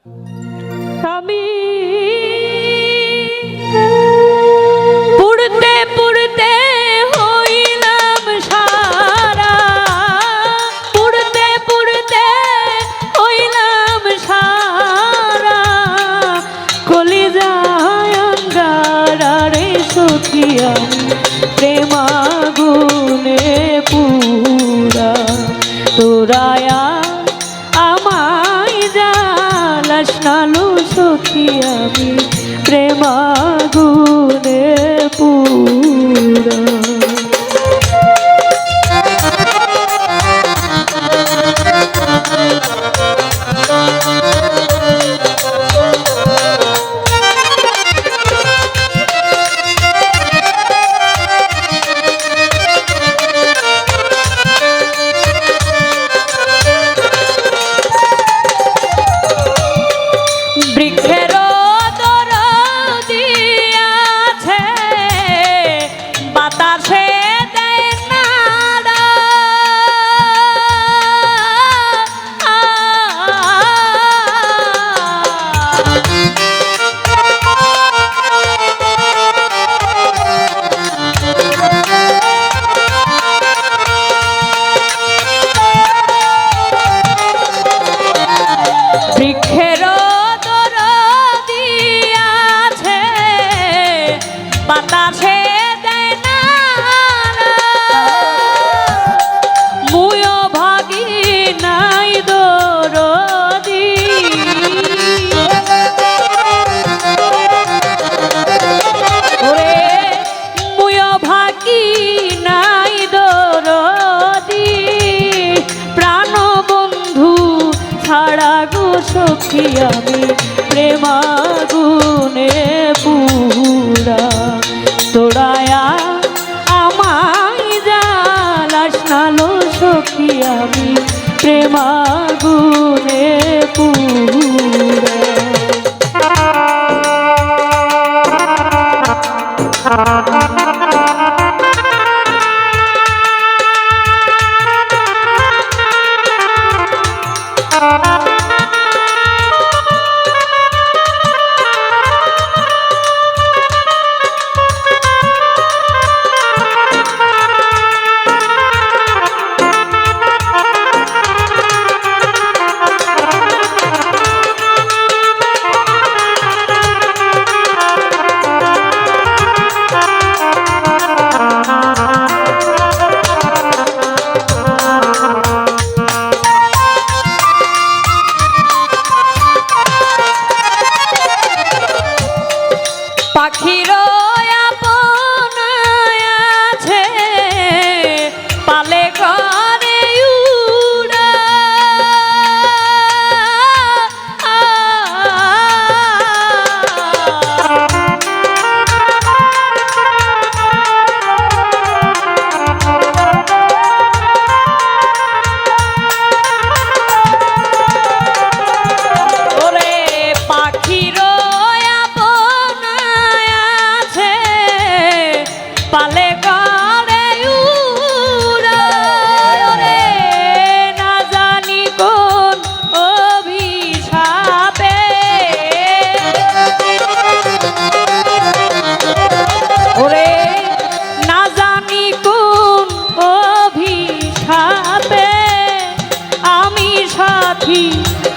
আমি পুড়তে পুড়তে হইলাম সারা, পুড়তে পুড়তে হইলাম সারা, কলিজায় অঙ্গারা রে সখী আমি প্রেম আগুনে পুরা, তোরায়া আমায় জ্বালাস না লো সখী আমি প্রেম আগুনে পুরা। সখী আমি প্রেম আগুনে পুরা, তোরায়া আমায় জ্বালাস না লো সখী আমি প্রেম আগুনে পুরা।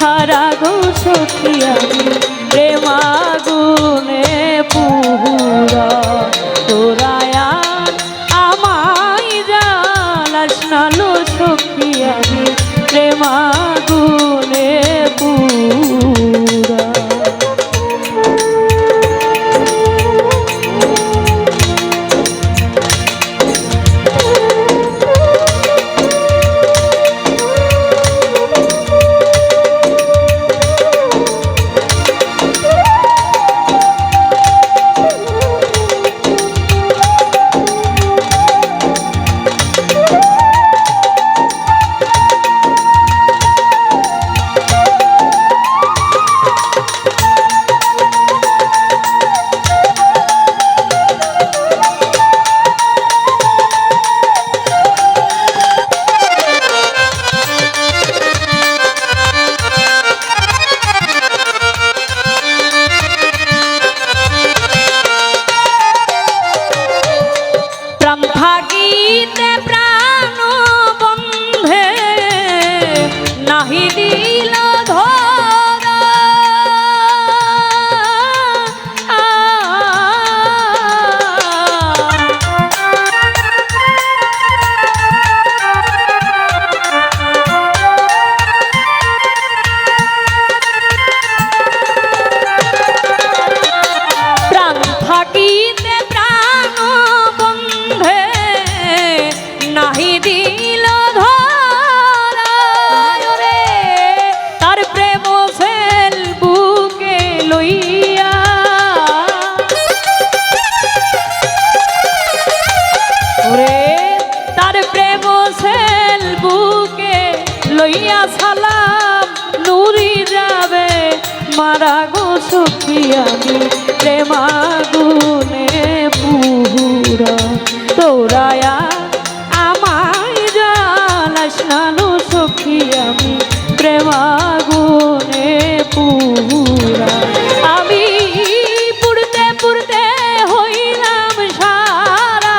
হারা গো সখী আমি প্রেম আগুনে পুরা, তোরায়া আমায় জ্বালাস না লো সখী আমি প্রেম আগুনে পুরা। মারা গো সখী আমি প্রেমাগুনে পুরা তোরায়া আমায় জ্বালাস না লো সখী আমি প্রেমাগুনে পুরা আমি পুড়তে পুড়তে হইলাম সারা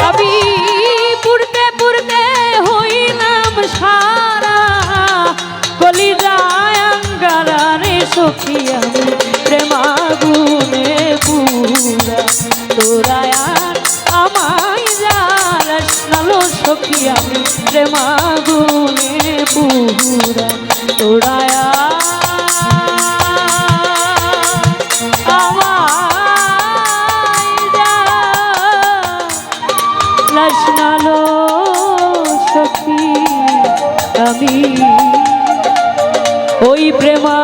আমি পুড়তে পুড়তে হইলাম সারা কলিজায় আঙ্গারা রে সখী আমি প্রেমাগুনে পুরা তোরায়া আমায় জ্বালাস না লো সখী আমি প্রেমাগুনে পুরা তোরায়া আমায় জ্বালাস না লো সখী আমি ওই প্রেমা